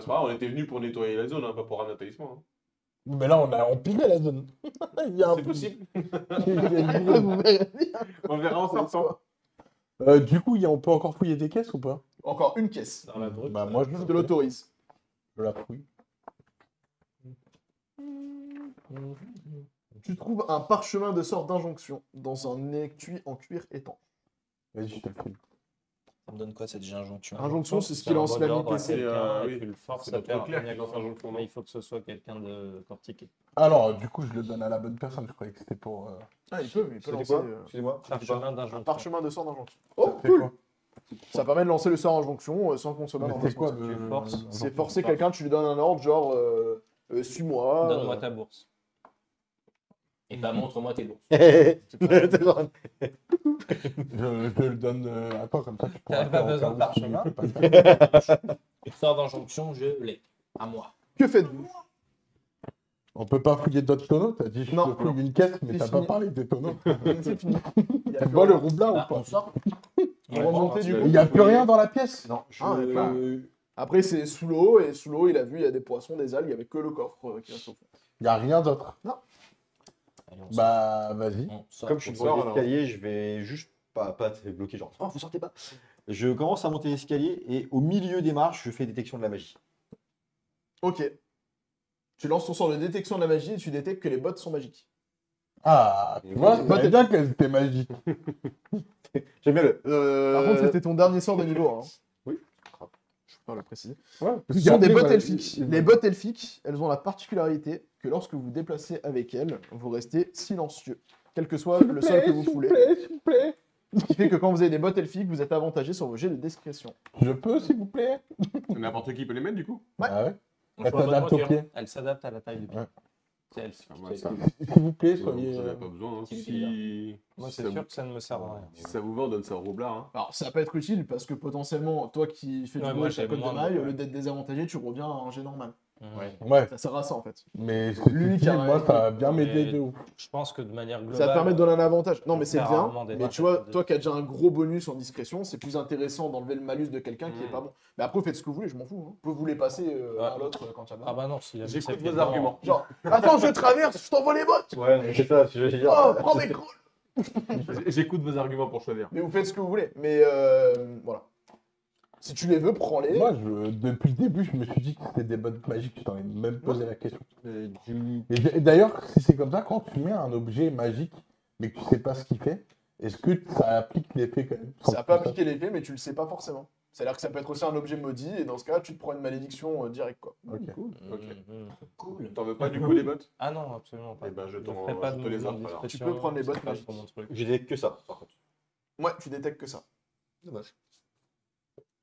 c'est pas grave, on était venus pour nettoyer la zone, hein, pas pour ramener un talisman. Hein. Mais là, on a empilé la zone. Il y a un C'est peu- possible. il y a une zone. Vous verrez bien. On verra en sortant. Du coup, on peut encore fouiller des caisses ou pas? Encore une caisse. Dans la brute. Bah, moi, Je te l'autorise. je la fouille. Tu trouves un parchemin de sort d'injonction dans un étui en cuir étanche. Vas-y, je te le file. Ça me donne quoi cette injonction? Injonction, c'est ce qui lance la l'ordre à PC. quelqu'un, oui, et tu le forces c'est à notre faire clerc une qui lance action. l'injonction. Mais il faut que ce soit quelqu'un de cortiqué. Alors, du coup, je le donne à la bonne personne. Je croyais que c'était pour. Ah, il peut C'était lancer quoi Excusez-moi. Parchemin un d'injonction. parchemin de sort d'injonction. Ça Oh, fait cool. quoi? Ça permet de lancer le sort injonction sans consommer Mais un c'est quoi emplacement. le. Tu forces. C'est forcer quelqu'un, tu lui donnes un ordre, genre suis-moi. Donne-moi ta bourse. Et bah montre-moi tes bourses. Je le donne à toi, comme ça tu pourras. T'as pas faire au besoin de cas où tu parchemin. peux pas faire. Sort d'injonction, je l'ai. À moi. Que faites-vous? On peut pas fouiller d'autres tonneaux? T'as dit je Non. te fouille une caisse, mais C'est t'as fini. pas parlé des tonneaux. C'est fini. Il y a Tu plus vois le rien. roublard Bah, ou on pas? sort. Vous remontez du coup. Il y a plus rien dans la pièce? Non, Ah, d'accord. Après, c'est sous l'eau, et sous l'eau, il a vu, il y a des poissons, des algues, il n'y avait que le coffre qui reste au fond. Il y a rien d'autre. Allez, on sort. Bah, vas-y. On sort. Comme je suis On sur sort, l'escalier, je vais juste pas te bloquer, genre. Oh, vous sortez pas. Je commence à monter l'escalier et au milieu des marches, je fais détection de la magie. Ok. Tu lances ton sort de détection de la magie et tu détectes que les bottes sont magiques. Ah, tu vois, Bah, c'est bien qu'elles étaient magiques. J'aime bien le. Par contre, c'était ton dernier sort de niveau 1. Oui. Je peux pas le préciser. Ouais, Ce sont des bottes elfiques. Les bottes elfiques, elles ont la particularité que lorsque vous déplacez avec elles, vous restez silencieux, quel que soit le sol que vous foulez. S'il vous plaît. Ce qui fait que quand vous avez des bottes elfiques, vous êtes avantagé sur vos jets de discrétion. Je peux, s'il vous plaît? N'importe qui peut les mettre du coup. Ouais. Ah ouais? On Elle choisit s'adapte la au voiture. pied. Elle s'adapte à la taille du pied. Ouais. C'est elle. Ah, moi, ça, S'il vous plaît, vous soyez. en avez pas besoin. Hein. qui est Si... Moi, si c'est ça sûr vous- que ça ne me sert à rien. si ça vous va, on donne ça au roublard. Hein. Alors, ça peut être utile parce que potentiellement, toi qui fais du Ouais, bruit moi, avec ta j'ai côte de moins de- maille, au lieu d'être désavantagé, tu reviens à un jet normal. Ouais. Ouais, Ça sert à ça en fait. mais c'est Lui qui utile, a- moi, ça va bien m'aider Mais- de ouf. Je pense que de manière globale. Ça te permet de donner un avantage. Non, mais c'est faire bien. rarement des Mais marches tu vois, à toi qui as déjà un gros bonus en discrétion, c'est plus intéressant d'enlever le malus de quelqu'un qui est Mm. pas bon. Mais après, faites ce que vous voulez, je m'en fous. Hein. Vous pouvez vous les passer Ouais. à l'autre quand il y a besoin. Ah bah non, s'il a mis J'écoute ses pieds vos dedans, arguments. Genre, attends, je traverse, je t'envoie les bottes. Ouais, mais c'est ça, je veux dire. Oh, prends mes crôles. J'écoute vos arguments pour choisir. Mais vous faites ce que vous voulez. Mais voilà. Si tu les veux, prends-les. Moi, depuis le début, je me suis dit que c'était des bottes magiques. Je t'en ai même posé la question. Et d'ailleurs, si c'est comme ça, quand tu mets un objet magique, mais que tu sais pas ce qu'il fait, est-ce que ça applique l'effet quand même? Ça peut appliquer l'effet, mais tu le sais pas forcément. C'est-à-dire que ça peut être aussi un objet maudit, et dans ce cas, tu te prends une malédiction directe, quoi. Ok. Ok. Cool. T'en veux pas du coup les bottes? Ah non, absolument pas. Eh ben, je ne t'en- ferai pas je de te les mouvement offre, de alors. discrétion, Tu peux prendre les bottes c'est pas magiques. trop mon truc. J'ai que ça, par contre. Ouais, tu détectes que ça. Dommage.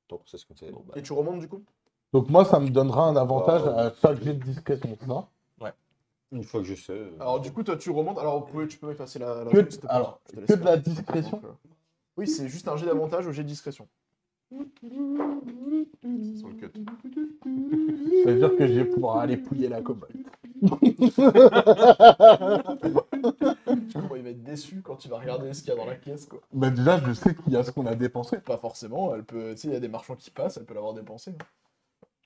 Tant pour ça, c'est comme ça. Bon, bah, Et tu remontes du coup? Donc moi, ça me donnera un avantage Bah, à chaque jet de discrétion, c'est ça? Une fois que je sais. Alors du coup, toi, tu remontes. Alors, tu peux m'effacer la Que- zone, s'il te plaît. alors, Je te laisse que de faire. la discrétion? Donc, oui, c'est juste un jet d'avantage au jet de discrétion. Sans le cut. Ça veut dire que je vais pouvoir aller pouiller la cobaye. Bon, il va être déçu quand il va regarder ce qu'il y a dans la caisse, quoi. Bah déjà, je sais qu'il y a ce qu'on a dépensé. Pas forcément, elle peut... Tu sais, il y a des marchands qui passent, elle peut l'avoir dépensé. Hein.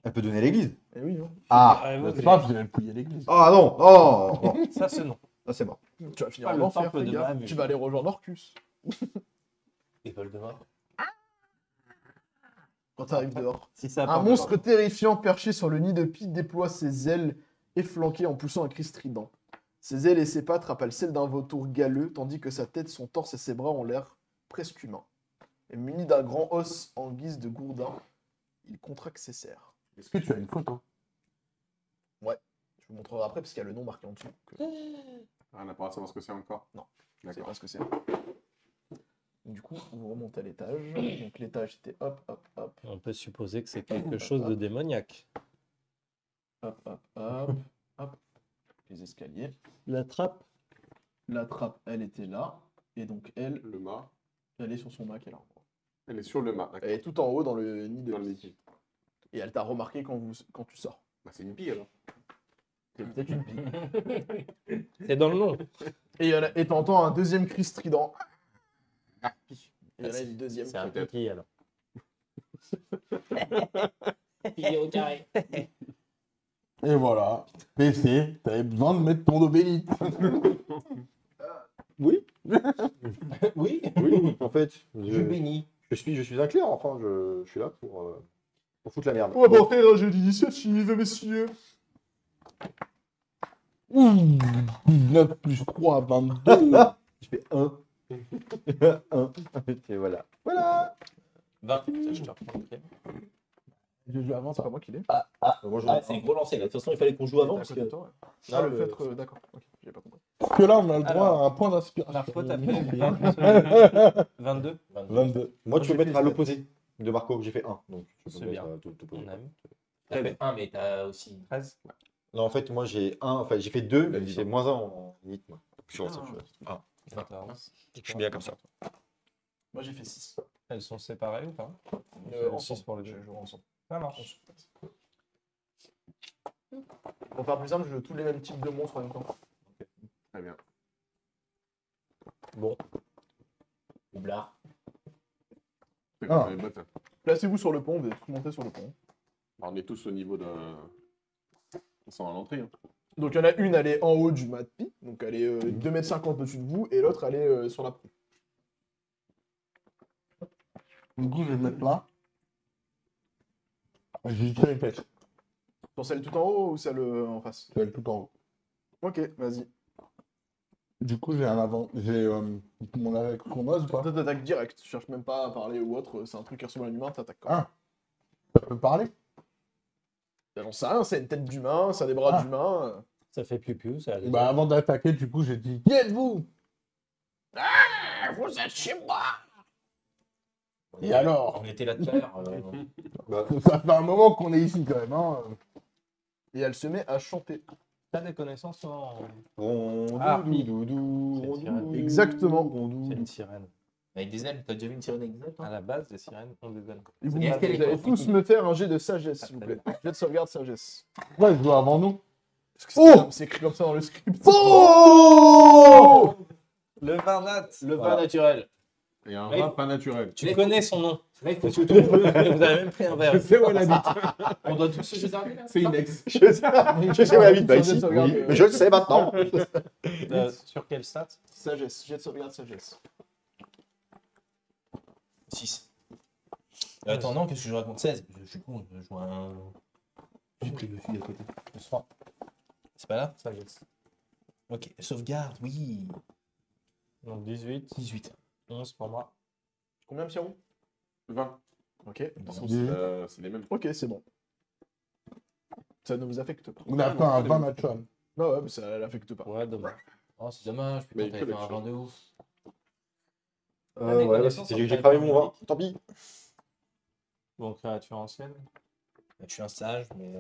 Elle peut donner à l'église. Eh oui, hein. Ah Ah, Bah, oui, c'est pas grave, je vais pouiller l'église. Ah non Oh non. Ça, c'est non. Ah, c'est mort. Tu vas finir Pas en le enfer, temple fais de gaffe. Bahamut. Tu vas aller rejoindre Orcus. Et Voldemort. Quand t'arrives dehors. Si ça Un monstre terrifiant perché sur le nid de pie déploie ses ailes efflanquées en poussant un cri strident. Ses ailes et ses pattes rappellent celles d'un vautour galeux, tandis que sa tête, son torse et ses bras ont l'air presque humains. Et muni d'un grand os en guise de gourdin, il contracte ses serres. Est-ce que tu as une photo? Je vous montrerai après parce qu'il y a le nom marqué en dessous. Que... Ah, on n'a pas à savoir ce que c'est encore. Non. Je sais D'accord. pas ce que c'est. Du coup, vous remontez à l'étage. Donc l'étage était hop, hop, hop, On peut supposer que c'est quelque chose de démoniaque. hop, hop, hop, hop. Les escaliers. La trappe. La trappe, elle était là. Et donc elle, Le mât. elle est sur son mât qu'elle a. Elle est sur le mât. Elle est tout en haut dans le nid de Dans le pie. nid. Et elle t'a remarqué quand tu sors. Bah, c'est une pie alors. C'est peut-être une pie. C'est dans le nom. Et t'entends un deuxième cri strident. Et il y en a une deuxième. C'est un peut-être. petit alors. Pilier au carré. Et voilà. PC, t'avais besoin de mettre ton obélite. Oui, Oui, oui, en fait, je bénis. je suis un clerc, enfin, je suis là pour foutre la merde. On va porter un jeu d'initiative, messieurs. Ouh, 19 plus 3, 22. Je fais 1. 1. Et voilà. Voilà. 20. Ça, je te reprends. Ok. Je joue avant C'est ça. pas moi qui l'ai. Moi, je Ah, c'est gros lancé là. De toute façon, il fallait qu'on joue avant. À Parce côté que... de toi, ouais. Non, Ah, le le- fait, d'accord. Ok, j'ai pas compris. Parce que là, on a le droit Alors, à un point d'inspiration. Marco, t'as fait 22. 22. Moi, tu j'ai peux mettre fait à 7. l'opposé de Marco, j'ai fait 1. Donc, tu peux C'est mettre bien. tout opposé. On aime. T'as fait 1, mais t'as aussi. 13. Non, en fait, moi, j'ai 1. Enfin, j'ai fait 2, mais Vas-y, j'ai donc. moins 1 en limite, moi. Sur ça, Ah. 14. je suis bien comme ça. Moi, j'ai fait 6. Elles sont séparées ou pas Ensemble. Six pour les deux. Je joue ensemble. Ça marche. Pour faire plus simple, je joue tous les mêmes types de monstres en même temps. Très bien. Bon. Doublard. C'est Ah. comme les bottes, hein. Placez-vous sur le pont, vous êtes tous montés sur le pont. Alors, on est tous au niveau d'un. On sent à l'entrée. Hein. Donc il y en a une, elle est en haut du mat pi, donc elle est 2,50 m au-dessus de vous, et l'autre, elle est sur la proue. Du coup, je vais mettre là. J'ai tiré une flèche. Sur celle tout en haut ou celle en face? Celle tout en haut. Ok, vas-y. Du coup, j'ai un avant. J'ai mon attaque chronoise ou pas? Toi, t'attaques direct, tu cherches même pas à parler ou autre, c'est un truc qui ressemble à un humain, t'attaques quand Ah. Ça peut parler? J'en sais rien, c'est une tête d'humain, ça a des bras Ah. d'humain. Ça fait piou-piou, ça a des Bah, avant d'attaquer, du coup, j'ai dit: Qui êtes-vous? Vous êtes chez moi! Et alors? On était là tout à l'heure. Ça fait un moment qu'on est ici quand même. Hein. Et elle se met à chanter. T'as des connaissances toi, en... Rondou, Ah, doudou, c'est rondou, tiré. Exactement. rondou. C'est une sirène. Avec des ailes, t'as déjà vu une sirène avec des ailes, toi À la base, les sirènes ont des ailes. Et vous, Et est-ce qu'elle est vous allez confuse? tous me faire un jet de sagesse, s'il vous plaît. Jet de sauvegarde sagesse. Pourquoi je joue avant nous? Parce que Oh! c'est écrit comme ça dans le script. Oh! Le vin nat. Le vin naturel. Et un Ouais. vin pas naturel. Tu connais son nom. Là, il faut Vous avez même pris un verre. Je sais où elle habite. On doit tous se jeter un dé, là. C'est une ex. Je sais où elle habite, bah ici. Sauvegarde, Oui, mais je le sais maintenant. Sur quelle stat? Sagesse, jet de sauvegarde sagesse. 6. Attends, non, qu'est-ce que je raconte? 16. Je suis con, je joue un. J'ai pris le fil à côté. Plus 3. C'est pas là? Sagesse. Ok, sauvegarde, oui. Donc 18. 18. 11 pour moi. Combien, Pierrot? 20. Ok. De toute façon, Dix-huit. c'est les mêmes. Ok, c'est bon. Ça ne vous affecte pas. On a fait un 20 naturel. Non, ouais, mais ça l'affecte pas. Ouais, dommage. Oh, c'est dommage, Mais putain, que t'avais fait le un vin de ouf. Ouais, bah, j'ai cramé mon vin. Tant pis. Bon, créature ancienne. Je suis un sage, mais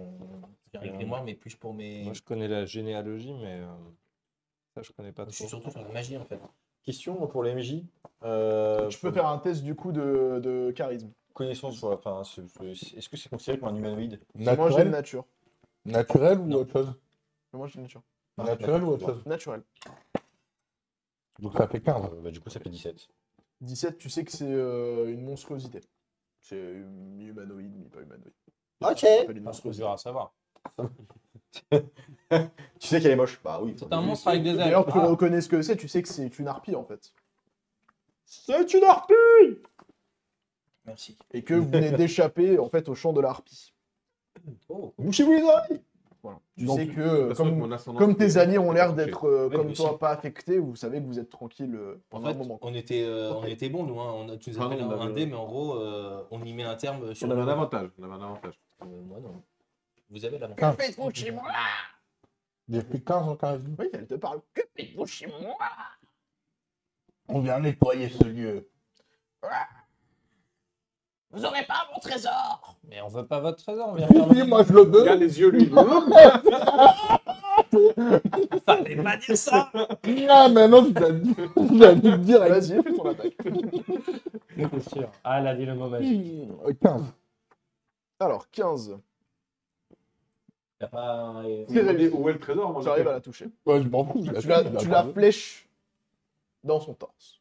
j'ai un grimoire, mais plus pour mes. Moi, je connais la généalogie, mais ça, je connais pas Je suis trop. surtout sur la magie en fait. Question pour les MJ. Je peux faire un test du coup de charisme. Connaissance, voilà, enfin, est-ce que c'est considéré comme un humanoïde? Moi, j'ai de Naturel? nature. Naturel ou Non. autre chose? Moi, j'ai de nature. Naturel ou autre chose? Naturel. Donc ça fait 15. Bah, du coup, ça fait 17. 17, tu sais que c'est une monstruosité. C'est mi-humanoïde, mi-pas humanoïde. Ok. Ça s'appelle une Ah, c'est monstruosité. dur à savoir. Tu sais qu'elle est moche? Bah oui. C'est un monstre avec des ailes. D'ailleurs, tu Ah. reconnais ce que c'est, tu sais que c'est une harpie en fait. C'est une harpie! Merci. Et que vous venez d'échapper en fait au champ de la harpie. Oh. Bouchez-vous les oreilles! Voilà. Tu Donc, sais que De toute façon, avec comme, mon ascendant, comme tes c'est- alliés ont l'air c'est d'être Oui, comme mais toi si. pas affectés, vous savez que vous êtes tranquille En pendant un fait, moment. on était bons, nous. Hein. Tu nous as Pardon, fait on un avait- dé, mais en gros, on y met un terme sur On avait un le- avantage. On avait un avantage. Moi, non. Vous avez l'avantage. 15. Faites-vous chez moi! J'ai fait 15 en charisme. Oui, elle te parle. Que faites-vous chez moi? On vient nettoyer ce lieu. Vous aurez pas mon trésor! Mais on veut pas votre trésor, on vient Si, faire si, moi je le veux. Regarde les yeux, lui. Fallait pas dire ça. Ah, maintenant je l'ai dit direct. Vas-y, fais ton attaque. C'est sûr. Ah, elle a dit le mot magique. 15. Alors, 15. Y a pas. C'est réussi. Où est le trésor? Moi, J'arrive à la toucher. Ouais, je m'en fous. Tu la flèches dans son torse.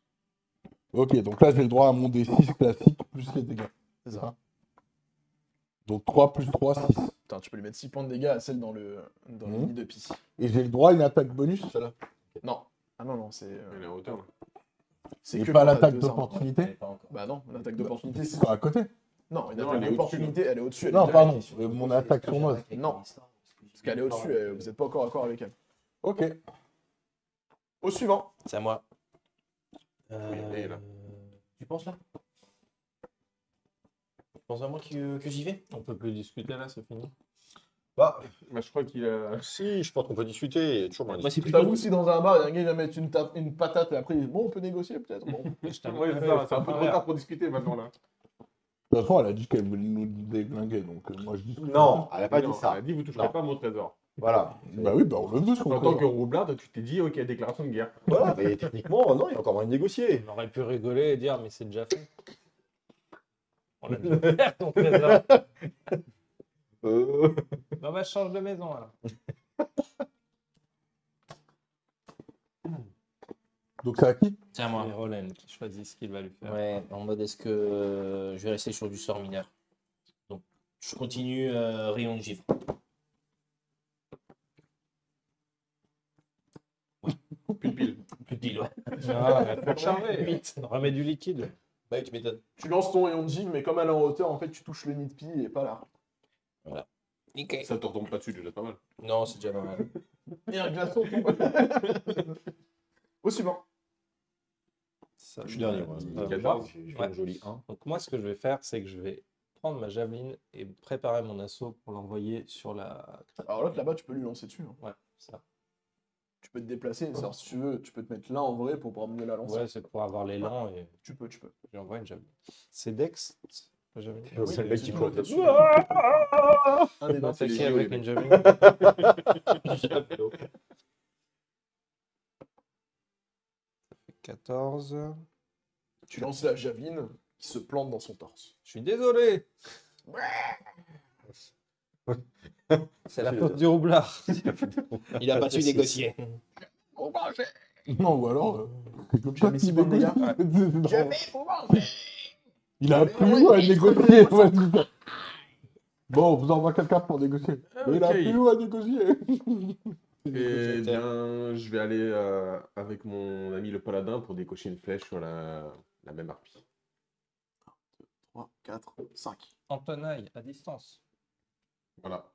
Ok, donc là j'ai le droit à mon D6 classique plus les dégâts. C'est ça. Donc 3 plus 3, 6. Putain, tu peux lui mettre 6 points de dégâts à celle dans le nid de pie. Et j'ai le droit à une attaque bonus, celle-là. Non. Ah non, c'est. Elle est en hauteur. C'est Et que pas quand t'as l'attaque 2 armes. d'opportunité. Pas encore. Bah non, l'attaque d'opportunité, c'est. Quoi, à côté? Non, une Non, attaque elle est d'opportunité, elle est au-dessus. elle Non, est pardon. direct. Mon attaque sournoise. Non. Parce qu'elle est au-dessus, vous n'êtes pas encore d'accord avec elle. Ok. Au suivant. C'est à moi. est là. Tu penses là? Tu penses à moi que j'y vais? On peut plus discuter là, c'est fini. Bah, Bah, je crois qu'il a. si, je pense qu'on peut discuter. Il y a toujours moyen de Moi, c'est Je plutôt. t'avoue, si dans un bar, il y a un gars qui va mettre une patate et après, bon, on peut négocier peut-être. Bon. Ouais, c'est ça, c'est un peu trop tard pour discuter maintenant là. De toute façon, elle a dit qu'elle voulait nous déglinguer, donc moi je dis. Non, elle a pas Non, dit ça. Elle a dit vous toucherez Non. pas à mon trésor. Voilà. Bah oui, bah on le veut, son En tant que trésor. roublard, tu t'es dit ok, déclaration de guerre. Voilà, mais techniquement, non, il y a encore moyen de négocier. On aurait pu rigoler et dire, mais c'est déjà fait. On a déjà fait ton trésor. Non, bah, je change de maison alors. Donc c'est à qui? C'est à moi. C'est Roland qui choisit ce qu'il va lui faire. Ouais, en mode est-ce que je vais rester sur du sort mineur. Donc, je continue rayon de givre. Pile. Plus de deal, ouais. Ah, faut charger. 8. Remets du liquide. Bah, tu m'étonnes. Tu lances ton rayon de givre, mais comme elle est en hauteur, en fait, tu touches le nid de pie et pas là. Nickel. Ça te retombe pas dessus, déjà pas mal. Non, c'est déjà pas mal. Et un glaçon tombe. Au suivant. Ça, Je suis dernier, moi. moi. 14. J'ai Ouais. un joli 1. Donc moi, ce que je vais faire, c'est que je vais prendre ma javeline et préparer mon assaut pour l'envoyer sur la... Alors l'autre là-bas, tu peux lui lancer dessus. Hein. Ouais, ça. Tu peux te déplacer. Alors si tu veux, tu peux te mettre là en vrai pour pouvoir mieux la lancer. Ouais, c'est pour avoir l'élan et Tu peux. j'envoie une javeline. C'est Dex, la javeline. Oui, c'est le mec qui toujours court. dessus. Un des Non, c'est Attaquer les avec JO, une les javeline. 14. Tu lances la javeline qui se plante dans son torse. Je suis désolé. C'est la faute du roublard. Il a pas su négocier. Non, ou alors, c'est comme J'ai ça mis qu'il 6 points de négocie. dégâts. Il a appris où à négocier? Ouais, c'est ça. Bon, on vous envoie quelqu'un pour négocier. Mais il a ok. appris où à négocier? Eh bien, je vais aller avec mon ami le paladin pour décocher une flèche sur la même harpie. 3, 4, 5. En tenaille, à distance. Voilà.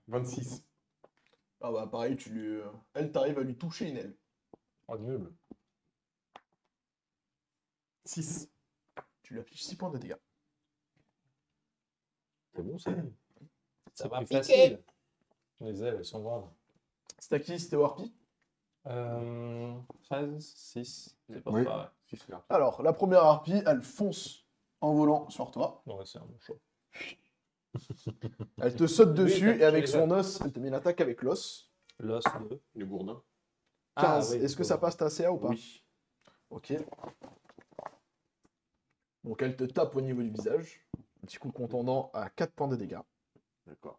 26. Ah bah pareil, tu lui... elle t'arrive à lui toucher une aile. Oh, nul. 6. Tu lui affiches 6 points de dégâts. C'est bon, ça. Ça va Plus piquer. facile. Les ailes, elles sont grandes. C'est à qui? C'était au harpie. 13, 6. C'est pas Oui. pareil. Si, c'est là. Alors, la première harpie, elle fonce en volant sur toi. Ouais, c'est un bon choix. Elle te saute Oui, dessus t'as et avec touché son os, elle te met une attaque avec l'os. L'os de... Le gourdin. 15. oui, Est-ce que ça passe ta CA ou pas? Oui. Ok. Donc elle te tape au niveau du visage. Un petit coup contondant à 4 points de dégâts. D'accord.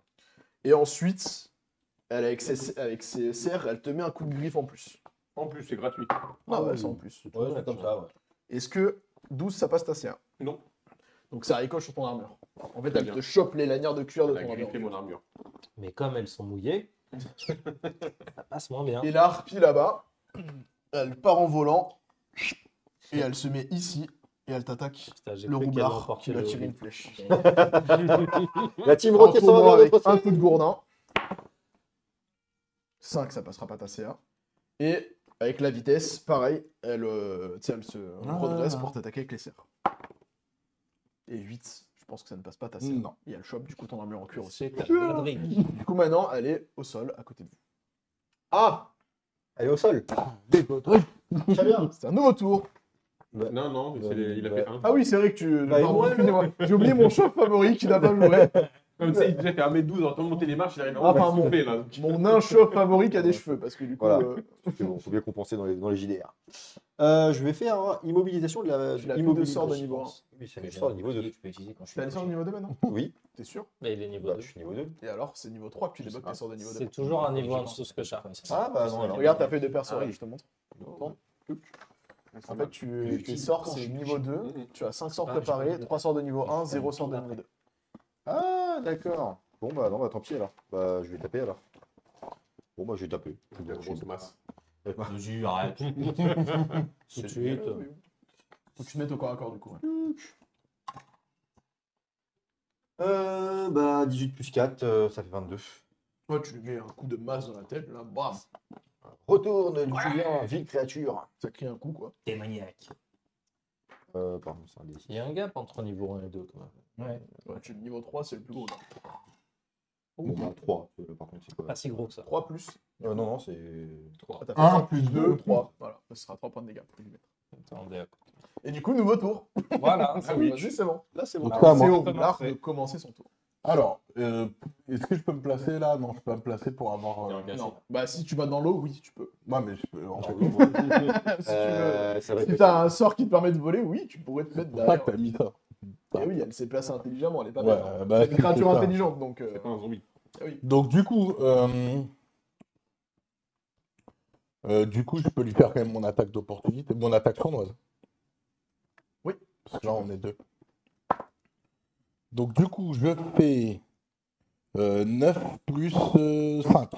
Et ensuite, elle, avec ses serres, elle te met un coup de griffe en plus. En plus, c'est gratuit. Ah ouais, c'est en plus. Ouais, c'est comme ça, ouais. Est-ce que 12, ça passe ta CA? Non. Donc ça ricoche sur ton armure. En fait, Très elle bien. te chope les lanières de cuir de Elle a ton griffé armure. mon armure. Mais comme elles sont mouillées, ça passe moins bien. Et la harpie là-bas, elle part en volant. Et elle se met ici. Et elle t'attaque. Putain, j'ai Le cru qu'elle roublard emportait qui lui a le tiré hobby. une flèche. La team En Rocket s'en tournant va vers avec notre un ciel. coup de gourdin. 5, ça passera pas ta CA. Et avec la vitesse, pareil, elle se redresse pour t'attaquer avec les serres. Et 8, je pense que ça ne passe pas ta CA. Non. Et elle chope du coup ton armure en cuir aussi. C'est ta connerie. Du coup maintenant, elle est au sol à côté de vous. Ah, elle est au sol. Des poteries. Très bien. C'est un nouveau tour. Non, non, mais il a fait un. Ah oui, c'est vrai que tu... Bah, Pardon, ouais, excusez-moi. J'ai oublié mon chef favori qui n'a pas joué. Comme ça, il déjà fait 1m12 en train de monter les marches, il arrive Ah, à pardon. souffler là. Mon nain chauve favori qui a des cheveux. Parce que du coup, Voilà. C'est bon, faut bien compenser dans les JDR. Je vais faire immobilisation de la. Tu l'as plus de immobilisation. sort de niveau 1. Oui, c'est un sort de niveau 2. Tu peux utiliser quand je suis. tu as les sorts de niveau 2 maintenant? Oui, T'es sûr? Mais il est niveau bah, 2. je suis niveau 2. Et alors, c'est niveau 3 que tu débloques tes sorts de niveau 2. C'est toujours un niveau en dessous ce que ça. Ah, bah non, alors. Regarde ta feuille de perso, Ah oui. je te montre. En fait, tes sorts, c'est niveau 2. Tu as 5 sorts Ah, préparés, j'ai pas 3 sorts de niveau 1, 0 sort de niveau 2. Ah, d'accord. Bon, bah non, bah tant pis alors. Bah, je vais taper alors. Bon, bah, je vais taper. Il y a une grosse masse. Vas-y, arrête. Tout de suite. Faut que tu te mettes au corps à corps du coup. Bah, 18 plus 4, ça fait 22. Ouais, tu lui mets un coup de masse dans la tête, là, bam, Retourne du Julien, ville créature. ça crie un coup quoi. T'es maniaque. Pardon, c'est un D6. Il y a un gap entre niveau 1 et 2 quand même. Ouais. Ouais, tu le niveau 3, c'est le plus gros. Là. Bon, bah, 3. Par contre, c'est quoi Pas si gros que ça. 3 plus. Non, non, c'est. Ah, t'as fait 1 3 plus 2, 2, 3. Voilà, ça sera 3 points de dégâts. Faut lui mettre. Attendez, à côté. Et du coup, nouveau tour. Voilà, Ah ça oui, oui. vas-y, c'est bon. Là, c'est bon. Donc là, C'est moi- au Roulard Commencer. de commencer son tour. Alors, est-ce que je peux me placer là? Non, je peux pas me placer pour avoir. Non. Bah, si tu vas dans l'eau, oui, tu peux. Ouais, mais je peux. En fait, Si tu veux. Ça va Si être. t'as un sort qui te permet de voler, oui, tu pourrais te mettre c'est pour ça derrière. que t'as mis ça. Et oui, elle s'est placée intelligemment, elle est pas Ouais, bête. hein. bah, C'est une créature c'est ça. intelligente, donc. C'est pas un zombie. Oui. Donc, du coup, je peux lui faire quand même mon attaque d'opportunité, mon attaque sournoise. Oui. Parce que là, on est 2. Donc, du coup, je fais 9 plus 5.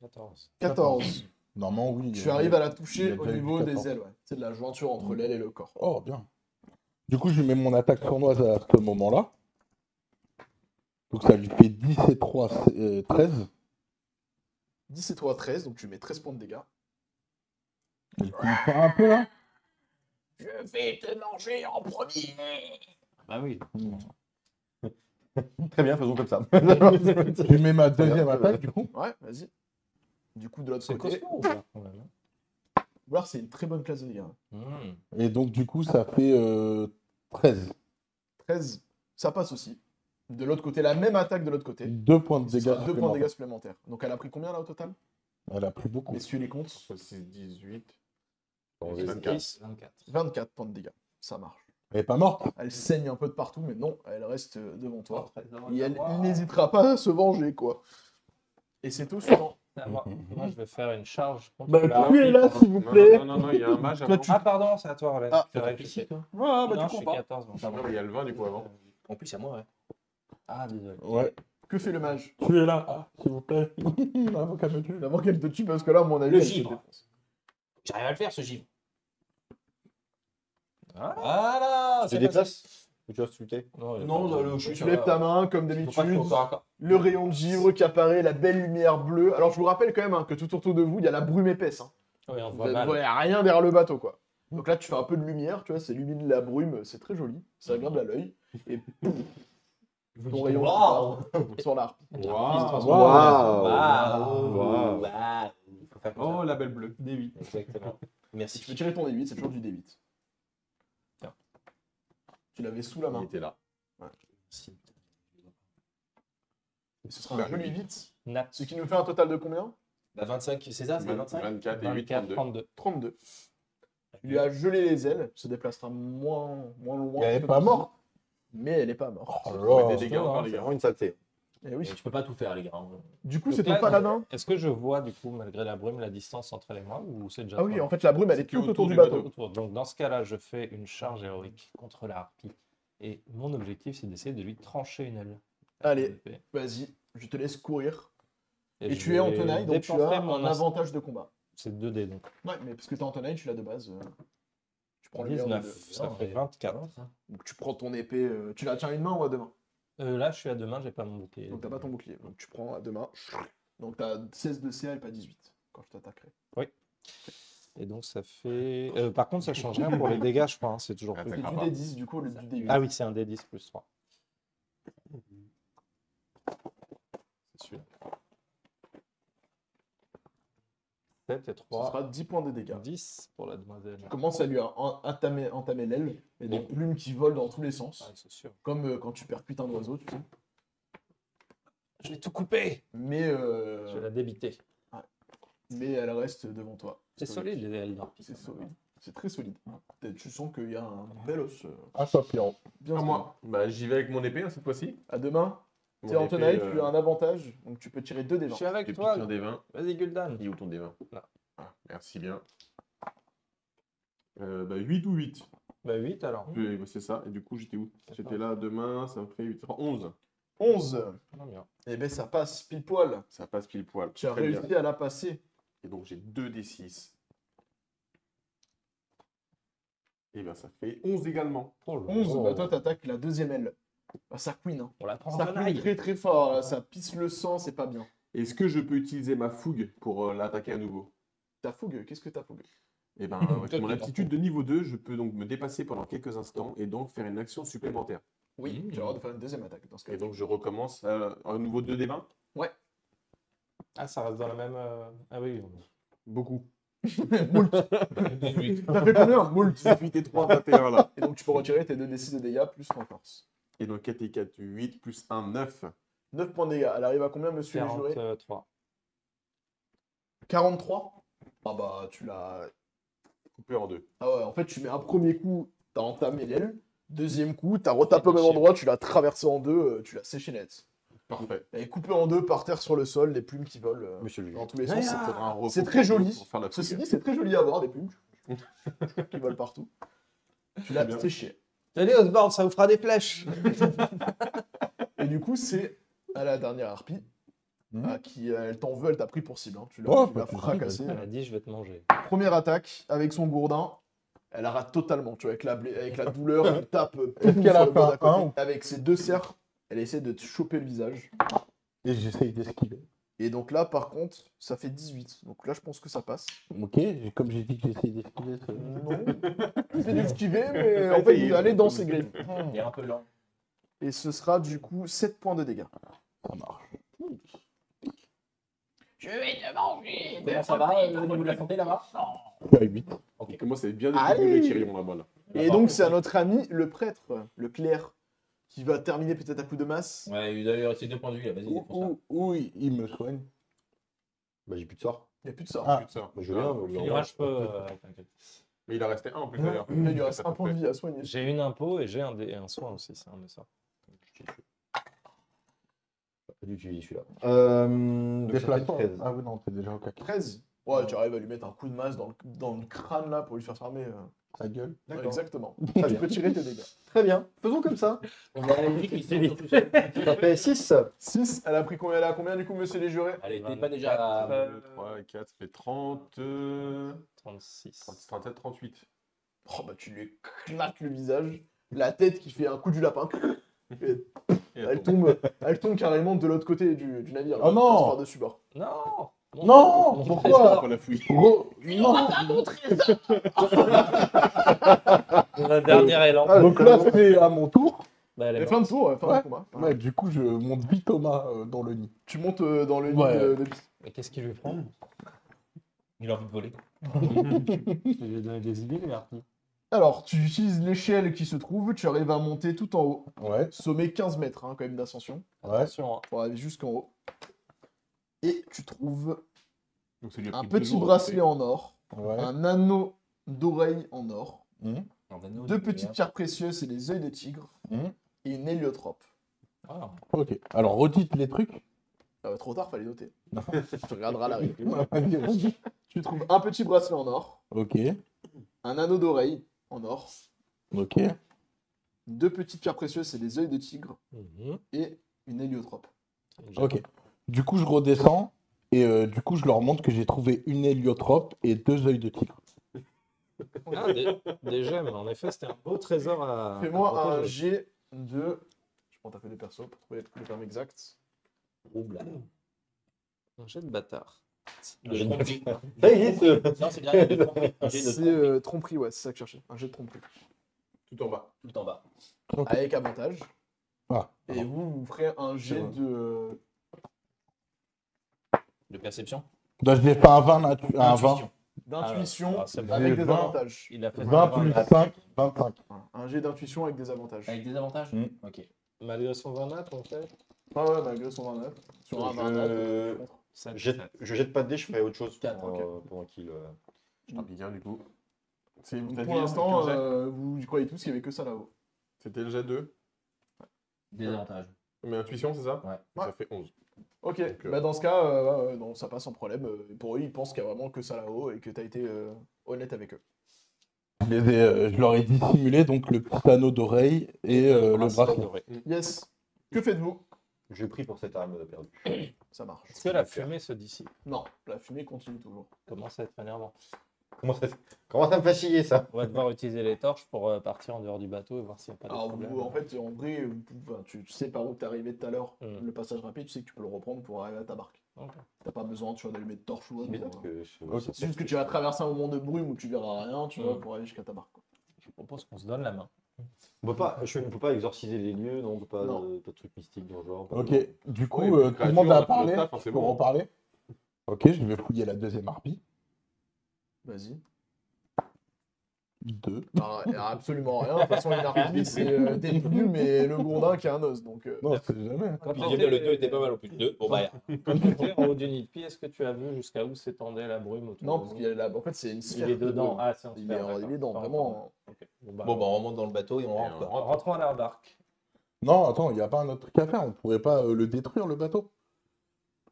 14. 14. Normalement, oui. Tu arrives à la il y toucher a au déjà eu niveau 14. des ailes, ouais. C'est de la jointure entre l'aile et le corps. Oh, bien. Du coup, je mets mon attaque sournoise à ce moment-là. Donc, ça lui fait 10 et 3, 13. 10 et 3, 13, donc tu mets 13 points de dégâts. Il fait un peu là. Je vais te manger en premier. Bah oui. Très bien, faisons comme ça. Je mets ma deuxième bien. attaque, du coup. Ouais, vas-y. Du coup, de l'autre C'est côté, costaud, ça, quand même. Voir, c'est une très bonne classe de dégâts. Et donc, du coup, ça fait 13. 13, ça passe aussi. De l'autre côté, la même attaque de l'autre côté. 2 points de Ce dégâts. sera 2 points de dégâts supplémentaires. supplémentaires. Donc elle a pris combien là au total? Elle a pris beaucoup. Messieurs les comptes. 6, 18. 10, 24. 24 points de dégâts. Ça marche. Elle est pas morte. Elle saigne un peu de partout, mais non, elle reste devant toi. Oh, Et elle n'hésitera pas à se venger, quoi. Et c'est tout suivant. Moi, je vais faire une charge. contre Bah, la tu es là, harpie. s'il vous plaît. Non, il y a un mage Toi, avant. tu- Ah, pardon, c'est à toi, Arlen. Ah, C'est vrai que je sais. Ouais, bah Non, tu je cours suis pas. 14. donc ça va. Il y a le 20 du coup avant. En plus, à moi, ouais. Ah, désolé. Ouais. Que fait le mage? Tu es là, ah, s'il vous plaît. Avant qu'elle me tue. D'abord qu'elle te tue, parce que là, à mon avis, Le elle te givre. défonce. J'arrive à le faire, ce givre. Ah, Voilà. Tu te déplaces ou tu restes lutter? non, Non, Tu lèves ta main, comme Faut pas que d'habitude. je sois encore. Le rayon de givre qui apparaît, la belle lumière bleue. Alors, je vous rappelle quand même hein, que tout autour de vous, il y a la brume épaisse. Hein. Oui, on Vous voit ne mal. voyez rien derrière le bateau, quoi. Donc là, tu fais un peu de lumière, tu vois, c'est illumine la brume, c'est très joli, ça agréable à l'œil. Et ton rayon qui part sur l'arbre. Waouh. Waouh. Il faut faire comme Oh, ça. la belle bleue. D8. Exactement. Merci. Tu peux tirer ton D8, c'est toujours du D8. Tiens. Tu l'avais sous la Il main. était là. Merci. Et ce sera un joli 8. Nat. Ce qui nous fait un total de combien? Bah, 25, c'est ça, c'est 25? 24 et 8, 24, 32. 32. 32. Tu lui as gelé les ailes, se déplacera moins loin. Elle est pas morte. Mais elle est pas morte. Oh Ouais, là des là. dégâts encore, les C'est gars. vraiment une saleté. Eh oui. Je peux pas tout faire, les gars. Du coup, Donc c'est ton là, paladin. Est-ce que je vois, du coup, malgré la brume, la distance entre elle et moi ou c'est déjà Ah oui, trop en fait, la brume, elle est C'est tout autour autour du du bateau. autour. Donc, dans ce cas-là, je fais une charge héroïque contre la harpie. Et mon objectif, c'est d'essayer de lui trancher une aile. Allez. Vas-y, je te laisse courir. Et je tu es en vais tenaille, donc tu dépenser as mon un avantage de combat. C'est 2D, donc. Ouais, mais parce que tu es en tenaille, tu l'as de base. Tu prends le meilleur 19, des deux. ça fait 24. Donc tu prends ton épée. Tu la tiens à une main ou à deux mains? Là, je suis à deux mains, j'ai pas mon bouclier. Donc t'as pas ton bouclier. Donc tu prends à deux mains. Donc t'as 16 de CA et pas 18 quand je t'attaquerai. Et donc, ça fait. Par contre, ça change rien pour les dégâts, je crois. Hein, c'est toujours Ah, plus. C'est du d'accord. D10 du coup au lieu du D8. Ah oui, c'est un D10 plus 3. C'est celui-là. 7 et Ce 3. sera 10 points de dégâts. 10 pour la demoiselle. Tu commences à lui entamer l'aile. Et des plumes qui volent dans tous les sens. Ah, c'est sûr. Comme quand tu percutes un oiseau, tu sais. Je vais tout couper. Mais, Je vais la débiter. mais elle reste devant toi. C'est solide, les ailes d'harpie. C'est solide. C'est très solide. Tu sens qu'il y a un bel os. À toi, Pierrot. Bien À solide. moi. Bah, j'y vais avec mon épée hein, cette fois-ci. À deux mains. Mon T'es en épée, tenaille, tu as un avantage. Donc tu peux tirer 2 des Je 20. suis avec Et puis toi. tire des 20. Vas-y, Gul'dan. Il est où ton des 20? Là. Ah, merci bien. Bah, 8 ou 8. Bah 8 alors. C'est ça. Et du coup, j'étais où? J'étais là demain, ça me fait 8. 11. 11. Non, bien. Eh ben ça passe pile poil. Ça passe pile poil. Tu as Très bien. réussi à la passer. Et donc, j'ai 2d6. Et bien, ça fait 11 également. Oh là 11, là. bah toi t'attaques la deuxième aile. Bah, ça queen. Hein. On la prend en Ça queen tenaille. très très fort. Là. Ça pisse le sang, c'est pas bien. Est-ce que je peux utiliser ma fougue pour l'attaquer à nouveau? Ta fougue, qu'est-ce que ta fougue? Eh ben, avec mon aptitude de niveau 2, je peux donc me dépasser pendant quelques instants et donc faire une action supplémentaire. Oui, tu as le droit de faire une deuxième attaque dans ce cas. Et donc, je recommence à nouveau 2d20. Ah, ça reste dans la même. Ah oui. Beaucoup. Moult. T'as fait combien? Moult. 18 et 3, 21 là. Et donc tu peux retirer tes 2d6 de dégâts plus ton force. Et donc 4 et 4, 8 plus 1, 9. 9 points de dégâts. Elle arrive à combien, monsieur les jurés? 43. 43. Ah bah tu l'as. Coupé en deux. Ah ouais, en fait tu mets un premier coup, t'as entamé l'aile. Deuxième coup, t'as retapé au même endroit, tu l'as traversé en deux, tu l'as séché net. Parfait. Elle est coupée en deux par terre sur le sol, des plumes qui volent Monsieur le juge. dans tous les sens. Il faudra un repos C'est très joli. pour faire la Ceci fougue. dit, c'est très joli à voir, des plumes qui volent partout. Tu l'as Très bien. séché. Tenez, Osborne, ça vous fera des flèches. Et du coup, c'est à la dernière harpie. À qui elle t'en veut, elle t'a pris pour cible. Hein. Tu l'as Oh, tu l'as pas de souci, fracassé. Elle a dit, je vais te manger. Première attaque avec son gourdin. Elle la rate totalement. Tu vois, avec la douleur, elle tape. Est-ce qu'elle a sur le bord fait d'à côté. un ou- Avec ses deux serres, elle essaie de te choper le visage. Et j'essaye d'esquiver. Et donc là, par contre, ça fait 18. Donc là, je pense que ça passe. Ok, comme j'ai dit que j'essaye d'esquiver. Non. C'est d'esquiver, mais en fait, vous allez dans ses griffes. Il est un peu lent. Et ce sera du coup 7 points de dégâts. Ça marche. Je vais te manger. Comment ça va au niveau de la santé là-bas? Je suis à 8. Il commence à être bien Allez. défiguré, Tyrion, là-bas. Là. Et donc, c'est à notre ami le prêtre, le clerc, qui va terminer peut-être à coup de masse. Ouais, il doit rester 2 points de vie là, vas-y, défonce-la. Où il me soigne. Bah, j'ai plus de sort. Il n'y a plus de sort. Ah. Plus de ça. Bah, je veux bien, Non, mais- mais Il rage peu. T'inquiète. il en restait un en plus d'ailleurs. Là, il lui reste un point de vie à soigner. J'ai une impôt et j'ai un soin aussi, c'est un de ça. Pas dû utiliser celui-là. Déplacement. Ah oui, non, t'es déjà au cac. 13. Ouais, tu arrives à lui mettre un coup de masse dans le crâne là pour lui faire fermer. Sa gueule. Ouais, exactement. Très Tu bien. peux tirer tes dégâts. Très bien. Faisons comme ça. On a la musique qui se tout seul. Ça fait 6. 6. Elle a pris combien? Elle a combien du coup, monsieur les jurés? Allez, t'es pas déjà à... 3 et 4, ça fait 30. 36. 37, 38. Oh bah tu lui claques le visage. La tête qui fait un coup du lapin. Et Et elle tombe carrément de l'autre côté du navire. Oh non. Par-dessus bord. Non Non, pourquoi Pas la fouille. Gros, non. La dernière élan. Ah, donc là, c'est à mon tour. Bah, elle est Et morte. fin de tour, ouais, fin Ouais. de combat. Ouais, du coup, je monte vite Thomas dans le nid. Tu montes dans le nid Ouais. de Mais qu'est-ce qu'il lui prend Il a envie de voler. Je lui ai donné des idées, les harpies. Alors, tu utilises l'échelle qui se trouve, tu arrives à monter tout en haut. Ouais, Sommet 15 mètres quand même d'ascension. ouais. Attention, hein. Pour arriver jusqu'en haut. Et tu trouves Donc, ça lui a un pris 2 petit jours à bracelet monter. en or, Ouais. un anneau d'oreille en or, Deux deux petites pierres précieuses et des œils de tigre, Mhm. et une héliotrope. Ah. Ok. Alors, redites les trucs. Trop tard, fallait noter. Tu regarderas la Vas-y, vas-y. Tu trouves un petit bracelet en or, Ok. un anneau d'oreille en or, Ok. deux petites pierres précieuses, c'est des œils de tigre, Mhm. et une héliotrope. Ok. Du coup, je redescends. Et du coup, je leur montre que j'ai trouvé une héliotrope et 2 œils de tigre. Ah, des gemmes, en effet, c'était un beau trésor à. Fais-moi à un protéger. G de... Je prends ta feuille de perso pour trouver le terme exact. Rouble. Un jet de bâtard. J'ai de tromperie. Ça existe. Non, c'est bien, il y a de tromperie. Un jet de C'est tromperie. tromperie, ouais, c'est ça que je cherchais. Un jet de tromperie. Tout en bas. Tout en bas. Ok. Avec avantage. Ah. Et vous ferez un jet bon. de... De perception. Donc, j'ai fait un 20, un 20. Intuition. d'intuition Ah, c'est bon. avec J'ai des 20. avantages. Il a fait 20 plus 5, 25. Un jet d'intuition avec des avantages. Avec des avantages. Mm. Ok. malgré son 20 nat, en fait. Ah ouais, malgré son 29. Sur un 29. Ça Je jette pas de dés, je ferai autre chose Quatre, pendant qu'il. Je t'en bien du coup. Pour l'instant, vous croyez tous qu'il n'y avait que ça là-haut. C'était le jet 2. Des avantages. Mais intuition, c'est ça? Ouais. Ça fait 11. Ok, Donc, bah dans ce cas, non, ça passe sans problème. Pour eux, ils pensent qu'il y a vraiment que ça là-haut et que tu as été honnête avec eux. Je leur ai dissimulé donc le petit anneau d'oreille et le bracelet. doré. Yes. Que faites-vous? J'ai pris pour cette arme perdue. Ça marche. Est-ce que la fumée se dissipe? Non, la fumée continue toujours. Commence à être énervant. Comment ça me fait chier ça? On va devoir utiliser les torches pour partir en dehors du bateau et voir s'il n'y a pas de Alors, problème. en fait, en vrai, tu sais par où t'es arrivé tout à l'heure. Mm. Le passage rapide, tu sais que tu peux le reprendre pour arriver à ta barque. Ok. T'as pas besoin, tu vois, d'allumer de torche ou autre. Mais non, pour- parce que C'est juste que tu vas traverser un moment de brume où tu verras rien, tu vois, Mm. pour aller jusqu'à ta barque. Quoi. Je propose qu'on se donne la main. on peut pas exorciser les lieux, non, on peut pas, Non. pas de trucs mystiques dans le genre. Ok, du coup, Oui, tout le créature, monde on a a fait parlé. le taf, hein, c'est Pour bon. en parler. Ok, je vais fouiller la deuxième harpie. Vas-y. 2. Absolument rien. De toute façon, une harpie, c'est des plumes et le gourdin qui a un os. Donc, Non, c'est jamais. Quand Puis bien, le 2 était pas mal au plus. 2. Bon, bah, Quand tu étais en haut du nid de pie, est-ce que tu as vu jusqu'à où s'étendait la brume autour non, de parce nous qu'il y a en fait, c'est une sphère. Il est de dedans. brume. Ah, c'est un Il est dedans, vraiment. Ok. Bon, bah, on remonte dans le bateau et on rentre. quoi. rentrons à la barque. Non, attends, il n'y a pas un autre truc à faire. On pourrait pas le détruire, le bateau.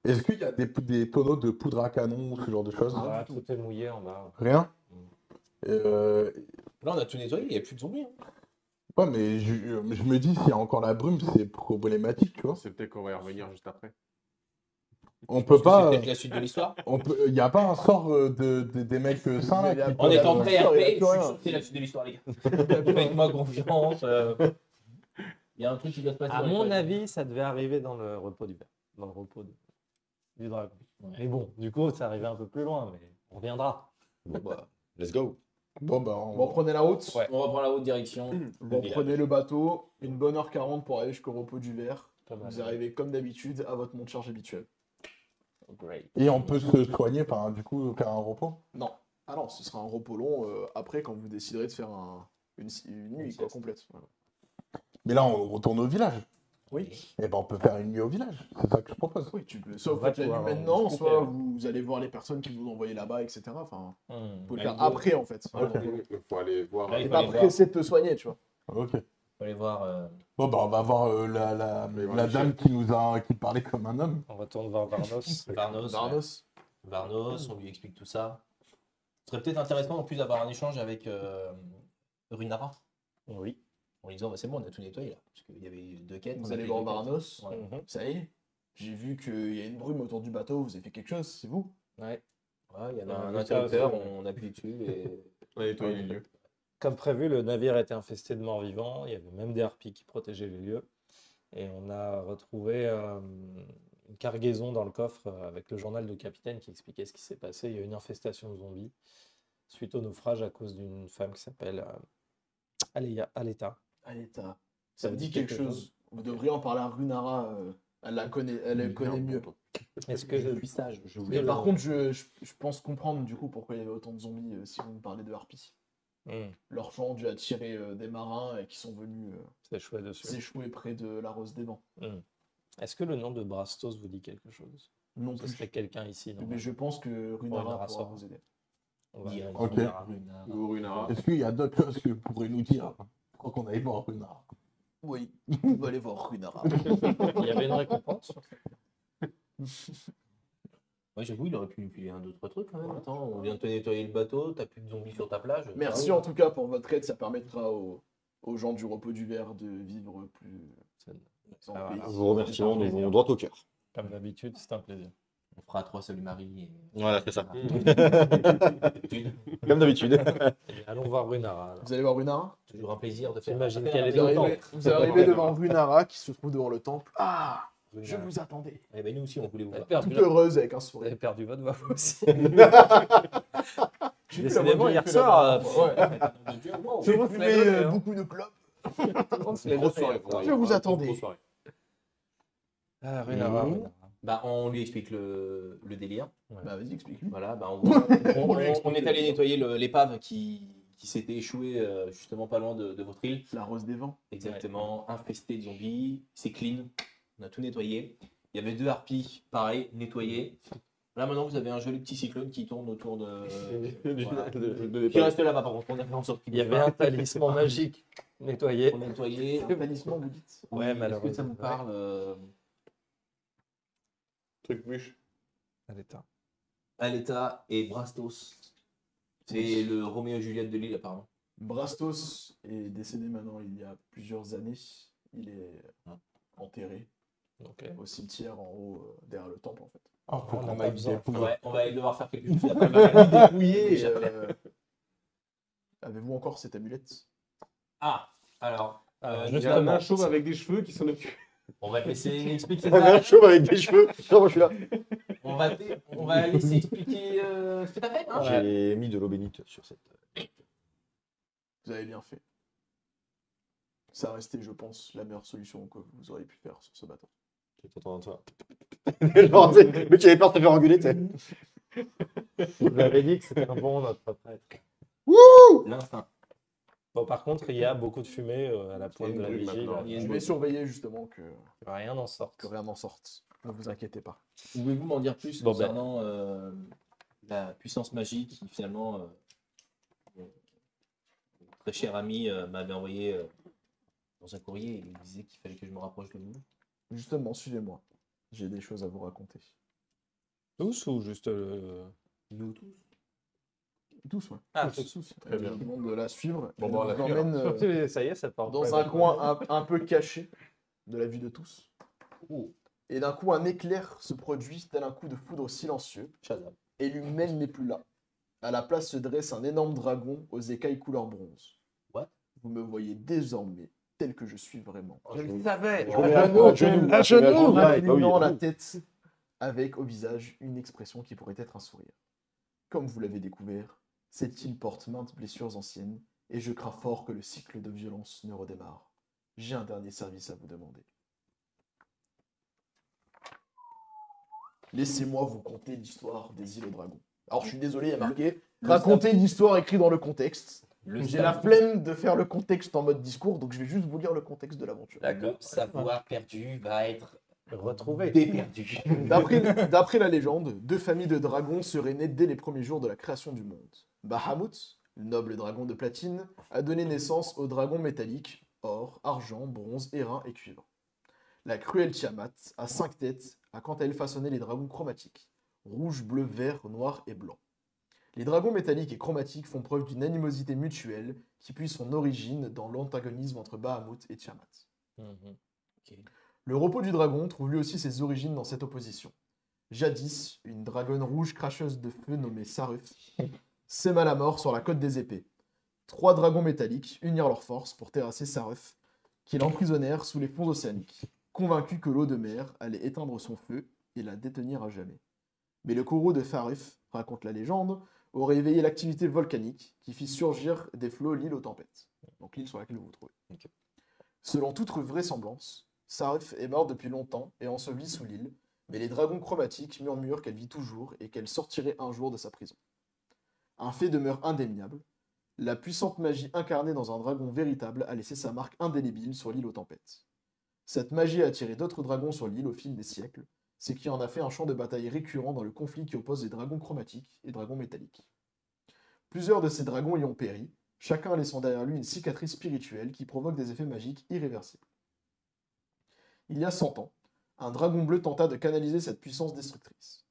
Est-ce qu'il y a des tonneaux de poudre à canon ou ce genre de choses? Ah, tout est mouillé en bas. Rien. Là, on a tout nettoyé, il n'y a plus de zombies. Hein. Ouais, mais je me dis, s'il y a encore la brume, c'est problématique, tu vois. C'est peut-être qu'on va y revenir juste après. On peut C'est pas. peut-être la suite de l'histoire. Il n'y a pas un sort des mecs sains là Il y a qui pas- On peuvent, est en euh, pré il y a RP, plus je suis rien. sûr que c'est la suite de l'histoire, les gars. Il Faites-moi confiance. Il y a un truc qui doit se passer. À dans les mon toilettes. avis, ça devait arriver dans le repos du verre. Dans le repos du dragon. Mais bon, du coup, c'est arrivé un peu plus loin, mais on reviendra. Bon, bah, let's go. Bon, bah, Bon, prenez la route. Ouais. On reprend la haute direction. Vous prenez le bateau, une bonne heure 40 pour aller jusqu'au repos du verre. Pas mal. Vous arrivez comme d'habitude à votre monte charge habituel. Great. Et on peut se soigner, enfin, du coup, faire un repos. Non. Ah non, ce sera un repos long après quand vous déciderez de faire une nuit quoi, sieste. complète. Voilà. Mais là, on retourne au village. Oui. Et ben, on peut faire une nuit au village. C'est ça que je propose. Oui, tu peux. Soit vous On va faites la nuit pouvoir maintenant, discuter, soit ouais. vous allez voir les personnes qui vous ont envoyé là-bas, etc. Enfin, vous pouvez le Allez, faire go. après en fait. Ok. Il faut aller voir. Allez, T'es faut pas aller voir. pressé de te soigner, tu vois. Ok. Faut aller voir. Bon, bah, on va voir Mais voilà, la dame qui parlait comme un homme. On retourne voir Varnos. Varnos. Varnos. Varnos, on lui explique tout ça. Ce serait peut-être intéressant en plus d'avoir un échange avec Runara. Oui. En lui disant, bah, c'est bon, on a tout nettoyé là. Parce qu'il y avait 2 quêtes. Vous on a allez fait voir 2 quêtes. Varnos. Ouais. Ça y est. J'ai vu qu'il y a une brume autour du bateau. Vous avez fait quelque chose, c'est vous? Ouais. Ouais, il y avait Ouais, un mais ça, interrupteur, c'est- on appuie dessus et. On a nettoyé les lieux. Comme prévu, le navire était infesté de morts vivants. Il y avait même des harpies qui protégeaient les lieux. Et on a retrouvé une cargaison dans le coffre avec le journal du capitaine qui expliquait ce qui s'est passé. Il y a eu une infestation de zombies suite au naufrage à cause d'une femme qui s'appelle Aleta. Aleta. Ça me dit quelque chose. Vous devriez en parler à Runara. Elle le connaît mieux. Est-ce que Je suis sage, je vous Mais par contre, je pense comprendre du coup pourquoi il y avait autant de zombies si vous me parlez de harpies. Leurs gens ont dû attirer des marins et qui sont venus c'est chouette dessus. s'échouer près de la Rose des Vents. Est-ce que le nom de Brastos vous dit quelque chose? Non Ce plus. serait quelqu'un ici, non? Mais je pense que Runara Runara pourra sort. vous aider. On va dire. aller Ok. voir Ou Runara. Est-ce qu'il y a d'autres choses que vous pourrez nous dire? Je crois qu'on aille voir Runard. Oui, vous allez voir Runara. Il y avait une récompense. Ouais, j'avoue, il aurait pu nous filer un, deux, trois trucs quand même. Attends, on vient de te nettoyer le bateau, t'as plus de zombies sur ta plage. Merci en tout cas pour votre aide, ça permettra aux gens du repos du verre de vivre plus en Ah, paix. voilà. Vos remerciements nous vont droit au cœur. Comme d'habitude, c'est un plaisir. On fera 3 salut Marie. Et... Voilà, c'est ça. Voilà. Comme d'habitude. Et allons voir Runara. alors. Vous allez voir Runara? Toujours un plaisir de faire. J'imagine faire qu'elle un est Vous vidéo. dedans. arrivez, vous arrivez devant Runara qui se trouve devant le temple. Ah, je Runara. vous attendais. Eh ben, nous aussi, on voulait vous Vous avez voir. perdu, Toute heureuse avec un vous sourire. avez perdu votre voix vous aussi. J'ai Décidément, plus la hier voix soir, que la dernière fois. J'ai vous fumé l'avez donné, hein. beaucoup de clopes. Grosse soirée. pour Je moi. vous attendais. Grosse soirée. Ah, Runara, Mmh. Runara. Bah, on lui explique le délire. Bah vas-y, explique-lui. Voilà, bah, On lui explique on est le allé délire. nettoyer l'épave qui s'était échouée justement pas loin de votre île. La Rose des Vents. Exactement, infesté de zombies, c'est clean, on a tout nettoyé. Il y avait 2 harpies, pareil, nettoyées. Là maintenant vous avez un joli petit cyclone qui tourne autour de... Voilà. Qui reste là-bas par contre, on a fait en sorte qu'il Il y avait un talisman magique nettoyé. On a nettoyé. Un talisman, vous dites? Ouais, Est-ce que malheureusement. ça vous parle Truc bûche. Elle est Aleta et Brastos. C'est le Roméo et Juliette de l'île apparemment. Brastos est décédé maintenant il y a plusieurs années. Il est enterré Ok. au cimetière en haut, derrière le temple en fait. Oh, faut On n'a qu'on pas aille besoin. dépouiller. On va devoir faire quelque chose après. Ma famille dépouillée. Et, j'appelle. avez-vous encore cette amulette? Ah, alors, Alors, Il y a justement, un chauve avec des cheveux qui s'en occupe. on va te laisser expliquer Un ça. chauve avec des cheveux. Genre, moi, je suis là. On va laisser expliquer ce que t'as fait. Hein. J'ai mis de l'eau bénite sur cette. Vous avez bien fait. Ça restait, je pense, la meilleure solution que vous auriez pu faire sur ce bateau. J'étais content de toi. Genre, tu sais, mais tu avais peur de te faire engueuler, tu sais. vous avez dit que c'était un bon notre prêtre. L'instinct. Bon, par contre, il y a beaucoup de fumée à la Il y a pointe une de la brûle vigile. maintenant. Il y a Je une vais bonne- surveiller justement que Rien n'en sort. rien n'en sorte. Ne vous inquiétez pas. Pouvez-vous m'en dire plus Bon, ben. concernant la puissance magique qui finalement, mon très cher ami m'avait envoyé dans un courrier et il disait qu'il fallait que je me rapproche de vous. Justement, suivez-moi. J'ai des choses à vous raconter. Tous ou juste. Nous tous. Tous, ouais. Ah, tous. Très bien. Je vous demande de la suivre. Bon, Je bon, on la vous suit, emmène Ça y est, ça part. dans un coin un peu caché de la vue de tous. Et d'un coup, un éclair se produit, tel un coup de foudre silencieux. Et l'humaine n'est plus là. À la place se dresse un énorme dragon aux écailles couleur bronze. What? Vous me voyez désormais tel que je suis vraiment. Je le savais. À genoux. À genoux. En Bah oui. inclinant la tête, avec au visage une expression qui pourrait être un sourire. Comme vous l'avez découvert, cette île porte maintes blessures anciennes, et je crains fort que le cycle de violence ne redémarre. J'ai un dernier service à vous demander. Laissez-moi vous conter l'histoire des îles aux dragons. Alors je suis désolé, il y a marqué raconter l'histoire écrite dans le contexte. J'ai la flemme de faire le contexte en mode discours, donc je vais juste vous lire le contexte de l'aventure. Le savoir perdu va être Retrouvé. déperdu. D'après la légende, deux familles de dragons seraient nées dès les premiers jours de la création du monde. Bahamut, le noble dragon de platine, a donné naissance aux dragons métalliques, or, argent, bronze, airain et cuivre. La cruelle Tiamat, à 5 têtes, a quant à elle façonné les dragons chromatiques, rouge, bleu, vert, noir et blanc. Les dragons métalliques et chromatiques font preuve d'une animosité mutuelle qui puise son origine dans l'antagonisme entre Bahamut et Tiamat. Mhm. Le repos du dragon trouve lui aussi ses origines dans cette opposition. Jadis, une dragonne rouge cracheuse de feu nommée Saruf s'aima la mort sur la côte des épées. 3 dragons métalliques unirent leurs forces pour terrasser Saruf, qui l'emprisonnèrent sous les fonds océaniques, convaincus que l'eau de mer allait éteindre son feu et la détenir à jamais. Mais le courroux de Faruf, raconte la légende, aurait éveillé l'activité volcanique qui fit surgir des flots l'île aux tempêtes. Donc l'île sur laquelle vous vous trouvez. Selon toute vraisemblance, Saruf est morte depuis longtemps et ensevelie sous l'île, mais les dragons chromatiques murmurent qu'elle vit toujours et qu'elle sortirait un jour de sa prison. Un fait demeure indéniable. La puissante magie incarnée dans un dragon véritable a laissé sa marque indélébile sur l'île aux tempêtes. Cette magie a attiré d'autres dragons sur l'île au fil des siècles, ce qui en a fait un champ de bataille récurrent dans le conflit qui oppose les dragons chromatiques et dragons métalliques. Plusieurs de ces dragons y ont péri, chacun laissant derrière lui une cicatrice spirituelle qui provoque des effets magiques irréversibles. Il y a 100 ans, un dragon bleu tenta de canaliser cette puissance destructrice.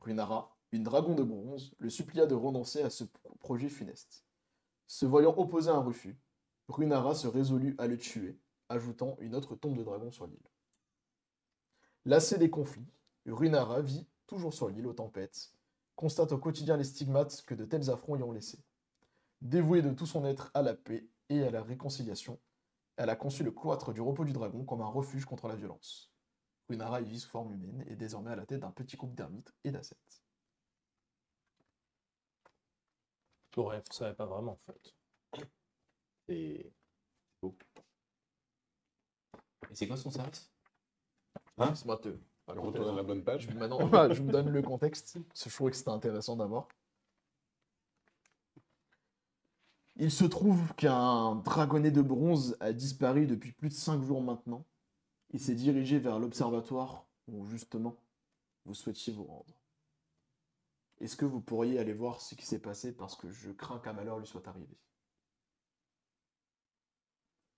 Runara, une dragon de bronze, le supplia de renoncer à ce projet funeste. Se voyant opposer un refus, Runara se résolut à le tuer, ajoutant une autre tombe de dragon sur l'île. Lassé des conflits, Runara vit, toujours sur l'île aux tempêtes, constate au quotidien les stigmates que de tels affronts y ont laissés. Dévouée de tout son être à la paix et à la réconciliation, elle a conçu le cloître du repos du dragon comme un refuge contre la violence. Runara y vit sous forme humaine et désormais à la tête d'un petit groupe d'ermites et d'ascètes. Ouais, vous savez pas vraiment en fait. Et Et c'est quoi son service? Laisse-moi te... Alors, retourne à la bonne page. Maintenant, je vous donne le contexte, parce que je trouvais que c'était intéressant d'avoir. Il se trouve qu'un dragonnet de bronze a disparu depuis plus de 5 jours maintenant. Il s'est dirigé vers l'observatoire où, justement, vous souhaitiez vous rendre. Est-ce que vous pourriez aller voir ce qui s'est passé parce que je crains qu'un malheur lui soit arrivé?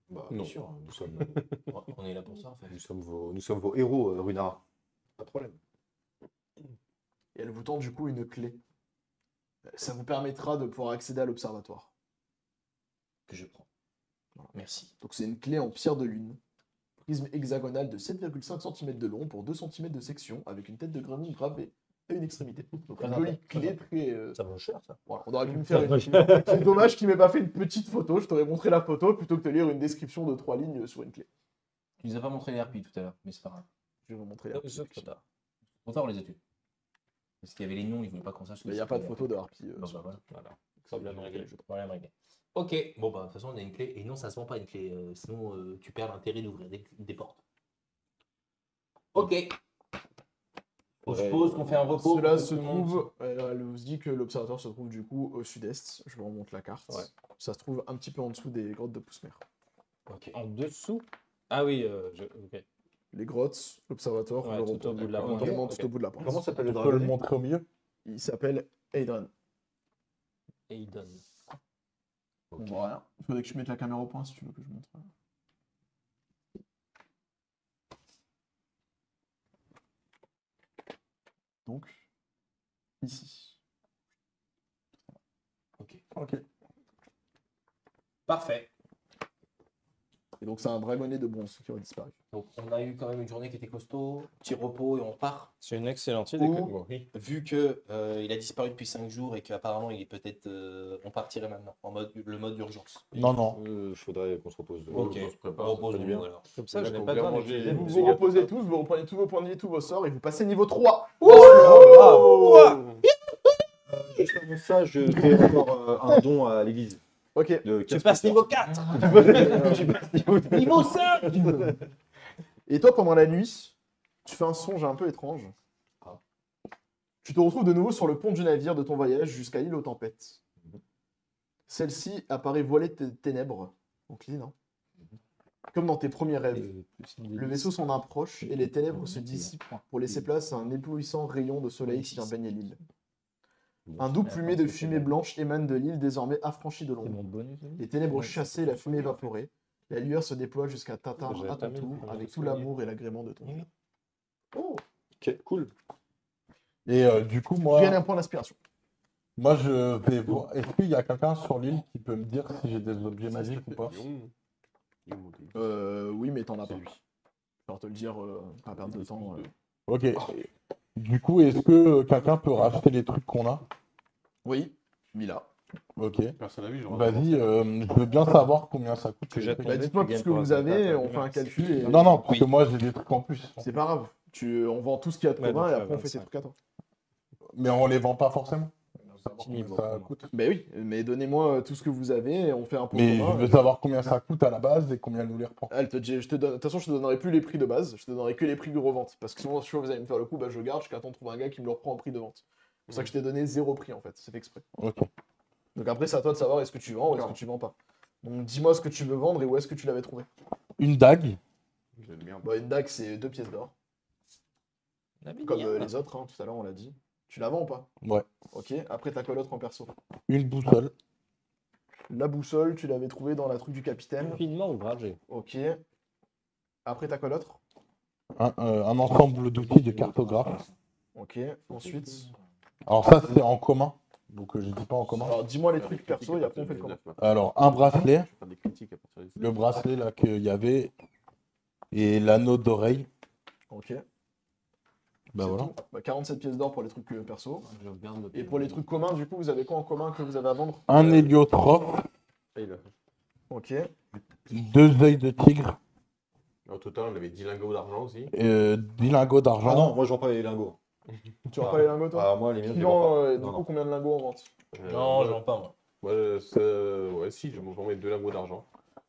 bah, Non. bien sûr, On est là pour ça en fait. nous sommes vos héros, Runara. Pas de problème. Et elle vous tend du coup une clé. Ça vous permettra de pouvoir accéder à l'observatoire. que je prends. Merci. Donc c'est une clé en pierre de lune. Prisme hexagonal de 7,5 cm de long pour 2 cm de section, avec une tête de grenouille gravée à une extrémité. Donc une jolie clé très... Ça vaut cher, ça. Voilà, on aurait pu me faire une... C'est dommage qu'il m'ait pas fait une petite photo, je t'aurais montré la photo plutôt que de lire une description de 3 lignes sur une clé. Tu nous as pas montré les harpies tout à l'heure, mais c'est pas grave. Je vais vous montrer. Ah oui, c'est trop tard. Trop tard, on les a tués. Parce qu'il y avait les noms, ils voulaient pas qu'on sache. Il n'y a pas de photo de harpie. Bon, sur- bah, voilà. Voilà. Problème réglé. Problème réglé. Ok, bon bah de toute façon on a une clé, et non ça se vend pas une clé, sinon tu perds l'intérêt d'ouvrir des portes. Ok. Je suppose qu'on fait un repos. Cela pour que se tout le monde- trouve, elle vous dit que l'observatoire se trouve du coup au sud-est. Je vous remonte la carte. Ouais. Ça se trouve un petit peu en dessous des grottes de Poussemer. Ok. En dessous? Ah oui, ok. Les grottes, l'observatoire, Ouais, le tout repos. au bout de la Vraiment pointe. tout Ok. au bout de la pointe. Comment s'appelle le Tu peux le dragon? montrer au milieu? Il s'appelle Aidran. Aiden. Voilà. Il faudrait que je mette la caméra au point si tu veux que je montre. Donc, ici. Ok. Parfait. Et donc, c'est un dragonnet de bronze qui aurait disparu. Donc on a eu quand même une journée qui était costaud, petit repos et on part. C'est une excellente idée. Ou, vu que il a disparu depuis 5 jours et qu'apparemment il est peut-être. On partirait maintenant, en mode le mode d'urgence. Non, non. Faudrait qu'on se repose. Ok, on se prépare, on repose ça fait du bien. alors. Comme ça, Là, je n'ai faut pas bien besoin manger. d'utiliser Vous mon- vous reposez tous, vous reprenez tous vos points de vie, tous vos sorts et vous passez niveau 3. Juste avant ça, je fais encore un don à l'église. Ok. De Tu 15 passes niveau 4! Niveau 5. Et toi, pendant la nuit, tu fais un songe un peu étrange. Ah. Tu te retrouves de nouveau sur le pont du navire de ton voyage jusqu'à l'île aux tempêtes. Celle-ci apparaît voilée de ténèbres. Donc l'île, hein. Comme dans tes premiers rêves. Le vaisseau s'en approche et les ténèbres se dissipent pour laisser place à un éblouissant rayon de soleil qui vient baigner l'île. Un doux plumet de fumée blanche émane de l'île désormais affranchie de C'est l'ombre. mon bonus. Les ténèbres chassées, la fumée évaporée. La lueur se déploie jusqu'à t'atteindre J'avais à pas ton mis le tour premier avec tout souvenir. l'amour et l'agrément de ton jeu. Oh, Ok, cool. Et du coup, tu gagnes un point d'inspiration. moi, je vais voir. Est-ce qu'il y a quelqu'un sur l'île qui peut me dire si j'ai des objets magiques ou pas? Oui, mais t'en as pas. Je vais te le dire, pas perdre de temps. Ok. Du coup, est-ce que quelqu'un peut racheter les trucs qu'on a? Oui, Mila. Ok. Personne n'a vu, genre. Vas-y, je veux bien savoir combien ça coûte. Que les j'ai trucs. Bah, Tombé, dites-moi tu tout ce gagnes que pour vous la avez, tête, on fait un calcul. Et... Non, non, parce que moi, j'ai des trucs en plus. C'est pas grave. On vend tout ce qu'il y a de Ouais, commun donc, et après on fait 25. tes trucs à toi. Mais on les vend pas forcément. Niveau Ça commun. coûte. Mais oui, mais donnez-moi tout ce que vous avez et on fait un pot Mais commun. je veux savoir combien ça coûte à la base et combien elle nous les reprend. Elle te dit, de toute façon, je te donnerai plus les prix de base, je te donnerai que les prix de revente. Parce que sinon, si vous allez me faire le coup, bah, je garde jusqu'à temps de trouver un gars qui me le reprend en prix de vente. C'est pour ça que je t'ai donné 0 prix en fait, c'est fait exprès. Ok. Donc après, c'est à toi de savoir est-ce que tu vends ou est-ce que tu vends pas. Donc dis-moi ce que tu veux vendre et où est-ce que tu l'avais trouvé. Une dague. Bah, une dague, c'est 2 pièces d'or. Comme les autres, hein, tout à l'heure, on l'a dit. Tu la vends ou pas? Ouais. Ok, après, t'as quoi d'autre en perso? Une boussole. La boussole, tu l'avais trouvée dans la truc du capitaine. Finement ouvragé. Ok. Après, t'as quoi d'autre? Un ensemble d'outils de cartographe. Ok, ensuite. Alors ça, c'est en commun. Donc je dis pas en commun. Alors dis-moi les trucs perso et après on fait le commun. Alors, un bracelet. Je vais faire des critiques à partir d'ici. Le bracelet là qu'il y avait. Et l'anneau d'oreille. Ok. Bah C'est voilà. tout. Bah, 47 pièces d'or pour les trucs perso. Je regarde le- Et pour les trucs communs, du coup, vous avez quoi en commun que vous avez à vendre? Un héliotrope. Et là, Ok. 2 œils de tigre. au total, on avait 10 lingots d'argent aussi. 10 lingots d'argent. Ah non, moi je vends pas les lingots. Tu vends pas les lingots, toi? Ah, moi les miens, je Tu les vends vends, pas. du Non, coup, non. combien de lingots en vente? Non, je vends pas moi. Ouais, si, je m'en mets 2 lingots d'argent.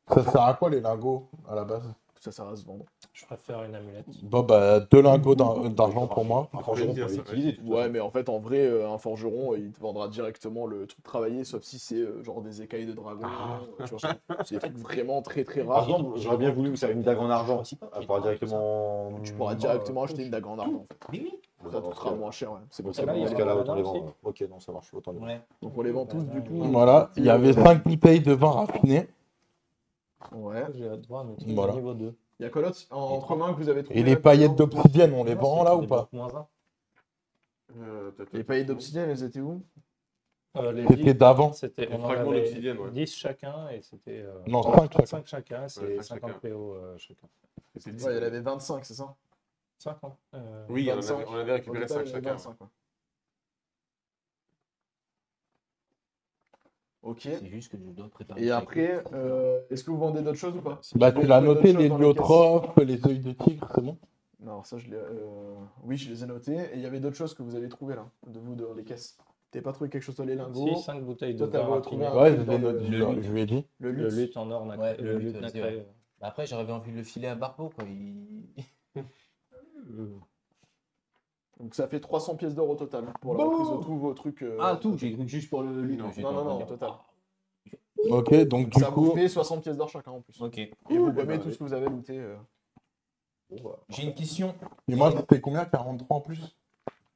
Ça sert à quoi les lingots à la base? Ça sert à se vendre. Je préfère une amulette. Bon bah 2 lingots d'argent pour moi. Franchement, on peut les utiliser. de toute Ouais, façon. mais en fait, en vrai, un forgeron, il te vendra directement le truc travaillé, sauf si c'est genre des écailles de dragon. Tu vois, c'est des trucs vraiment très très Par rares. exemple, j'aurais bien voulu faire une dague en argent. Elle pourra directement. Tu pourras directement acheter une dague en argent. En fait. Mais oui. Ça te coûtera moins cher. Ouais. C'est pour ça Celle-là, qu'on il y Dans a ce les cas-là, vend. autant les aussi. vendre. Ok, non, ça marche. Autant les vendre. Ouais. Donc on les vend tous du coup. Voilà, il y avait 5 bouteilles de vin raffiné. Ouais. J'ai hâte de voir notre Voilà. niveau 2. Il y a quoi d'autre en commun que vous avez trouvé? Et les là, paillettes dedans d'obsidienne, on les vend là ou pas? Moins 1. Les paillettes d'obsidienne, elles étaient où? Les C'était 10, d'avant. c'était, Les on en fragments avait d'obsidienne, ouais. 10 chacun et c'était Non, 5 chacun. 5 chacun, c'est Ouais, 50 chacun. PO chacun. C'est Ouais, il y en avait 25, c'est ça? 50 Oui, 25. on avait Au récupéré total, 5 il y en avait chacun. 25, quoi. Ok. C'est juste que je dois préparer. Et après, est-ce que vous vendez d'autres choses ou pas? Bah, Vous tu l'as trouvez noté, d'autres les choses dans la caisse? liotrophes, les œils de tigre, c'est bon? Non, ça, oui, je les ai notés. Et il y avait d'autres choses que vous avez trouvées, là, de vous, dans les caisses. T'avais pas trouvé quelque chose dans les lingots? 5 bouteilles de Toi, t'avais vin retrouvé raffiné. un Ouais, truc je dans l'ai le- noté, le je lui ai dit. Le Le luth. luth en or nacré. Ouais, le le luth luth, nacré. c'est vrai. Bah après, j'avais envie de le filer à Barbeau, quoi. Donc ça fait 300 pièces d'or au total pour la reprise de tous vos trucs. Ah, tout, j'ai cru juste pour le luth. Non, j'étais non, en train de non, dire, total. Ok, donc du Ça vous coup, fait 60 pièces d'or chacun en plus. Ok. Et vous bah, gommez tout oui. ce que vous avez looté. J'ai une question. et moi c'était combien? 43 en plus?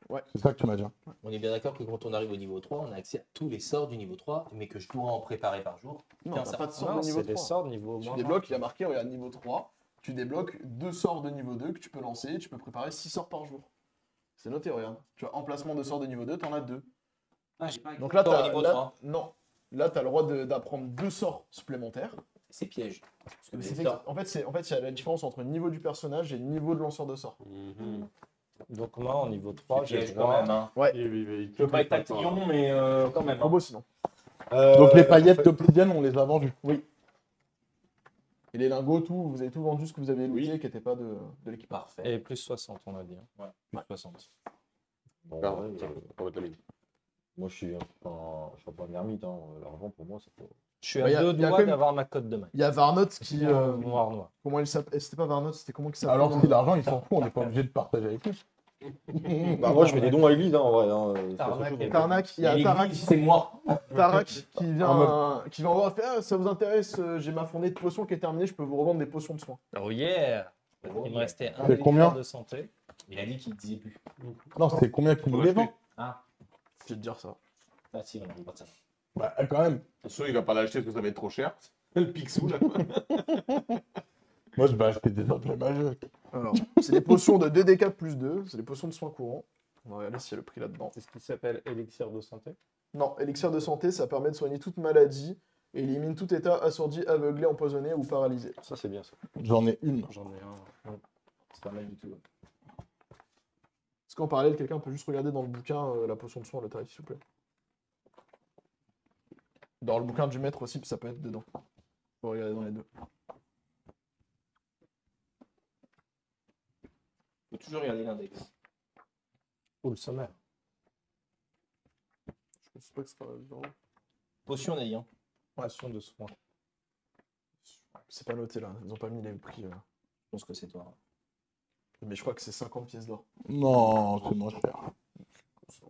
Ouais. C'est ça que tu m'as dit. On est bien d'accord que quand on arrive au niveau 3, on a accès à tous les sorts du niveau 3, mais que je dois en préparer par jour. Non, Tiens, t'as ça- pas de sort Non, de niveau c'est des 3. sorts niveau Tu moins débloques, il y a marqué, regarde, niveau 3. Tu débloques 2 sorts de niveau 2 que tu peux lancer. Tu peux préparer 6 sorts par jour. C'est noté, regarde. Tu as emplacement de sorts de niveau 2, t'en as 2. Ah, j'ai pas Donc là, sort au t'as niveau là, 3. non. Là, tu as le droit d'apprendre 2 sorts supplémentaires. C'est piège. Parce que C'est les sorts- en fait, il y a la différence entre le niveau du personnage et le niveau de lanceur de sorts. Mhm. Donc moi, en niveau 3, c'est j'ai piège le quand droit. même. Hein. Je Je veux pas être tatillon, mais quand même. Trop beau sinon. Donc les paillettes d'obsidienne, on les a vendues. Et les lingots, tout, vous avez tout vendu ce que vous avez looté Oui. qui n'était pas de l'équipe. Parfait. Et plus 60, on a dit. Hein. Plus 60. Bon, Pardon, ouais, tiens, on va te la mettre. moi, je suis pas un ermite. Hein. L'argent, pour moi, c'est pas. Je suis Bah, y à a- 2 y a doigts quand même- d'avoir ma cote de main. Il y a Varnot qui. Noir. Comment il s'appelle? C'était pas Varnot, c'était comment il s'appelle? Alors si l'argent, il s'en fout, on n'est pas obligé de partager avec lui. Bah, moi, je fais des dons à l'église, hein, en vrai. Hein. C'est la seule Tarnac chose, et hein. Tarnac, il y a Et Tarak, l'église, c'est moi. Tarak qui vient En voir faire. Ça vous intéresse? J'ai ma fournée de potions qui est terminée, je peux vous revendre des potions de soins. Oh yeah. Il me restait un C'est combien de santé. Il a dit qu'il disait plus. Non, c'est combien qu'il nous les vend? Ah, Je vais te dire ça. ah si, on n'a pas de ça. Bah quand même. C'est sûr, il va pas l'acheter parce que ça va être trop cher. Le Picsou, là. Moi je vais acheter des objets magiques. Alors, c'est des potions de 2d4 plus 2, c'est des potions de soins courants. On va regarder s'il y a le prix là-dedans. C'est ce qui s'appelle élixir de santé. Non, élixir de santé, ça permet de soigner toute maladie et élimine tout état assourdi, aveuglé, empoisonné ou paralysé. Ça, c'est bien ça. J'en ai une. J'en ai un. C'est pas mal du tout. Est-ce qu'en parallèle, quelqu'un peut juste regarder dans le bouquin la potion de soin, le tarif, s'il vous plaît? Dans le bouquin du maître aussi, ça peut être dedans. Faut regarder dans les deux. Faut toujours regarder l'index. Ou le sommaire. Je pense pas que ce sera dedans. Potion, on a dit. Hein. Potion de soin. C'est pas noté là, ils ont pas mis les prix. Je pense que c'est toi. Mais je crois que c'est 50 pièces d'or. Non, c'est moins cher.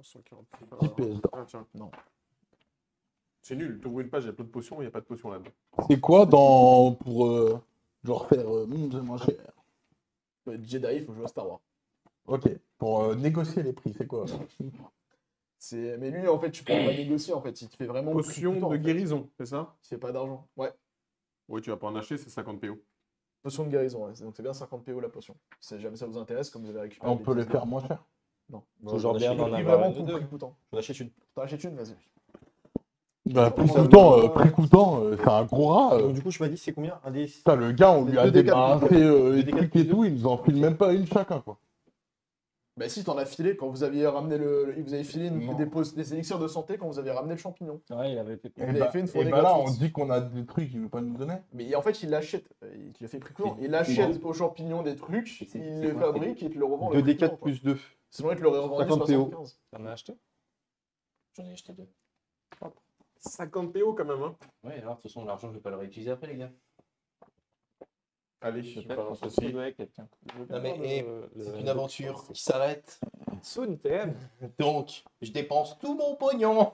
140. 10 pièces d'or. Ah, tiens. Non. C'est nul. Tu ouvres une page, il y a plein de potions, il n'y a pas de potions là-dedans. C'est quoi dans pour genre faire c'est moins cher? Faut être Jedi, il faut jouer à Star Wars. Ok. Pour négocier les prix, c'est quoi? Mais lui, en fait, tu peux pas négocier, en fait. Il te fait vraiment le prix tout le Potion temps, de en fait. guérison, c'est ça? Il te fait pas d'argent. Ouais. Oui, tu vas pas en acheter, c'est 50 PO. Potion de guérison, ouais. Donc c'est bien 50 PO la potion. Si jamais ça vous intéresse, comme vous avez récupéré. On peut les faire moins cher. Toujours bien d'en Prix avoir vraiment une tout ou deux. prix coûtant. J'en achète une. T'en achètes une, vas-y. Bah, prix Ça coûtant, me- prix coûtant, c'est un gros rat. Donc, du coup, je m'as dit, c'est combien? Un des. Putain, le gars, on lui a 2D4 débarrassé les 2D4 trucs et tout, il nous en file même pas une chacun, quoi. Bah si, t'en as filé quand vous aviez ramené vous avez filé Non. des élixirs de santé quand vous avez ramené le champignon. Ouais, il avait été. Et avait fait une fournée bah là, on gratuite. dit qu'on a des trucs qu'il veut pas nous donner. Mais en fait, il l'achète. Il a fait prix courant. C'est- Il achète aux champignons des trucs, il les quoi, fabrique et il te le revend. le prix 2D4 courant, quoi. plus 2. Sinon, il te l'aurait revendu 50 PO. 75. T'en as acheté? J'en ai acheté deux. 50 PO quand même, hein. Ouais, alors de toute façon, l'argent, je vais pas le réutiliser après, les gars. Allez, je vais Peut-être faire un qu'on peut souci. trouver quelqu'un. Non, mais c'est une aventure qui s'arrête. Soon, TM. Donc, je dépense tout mon pognon.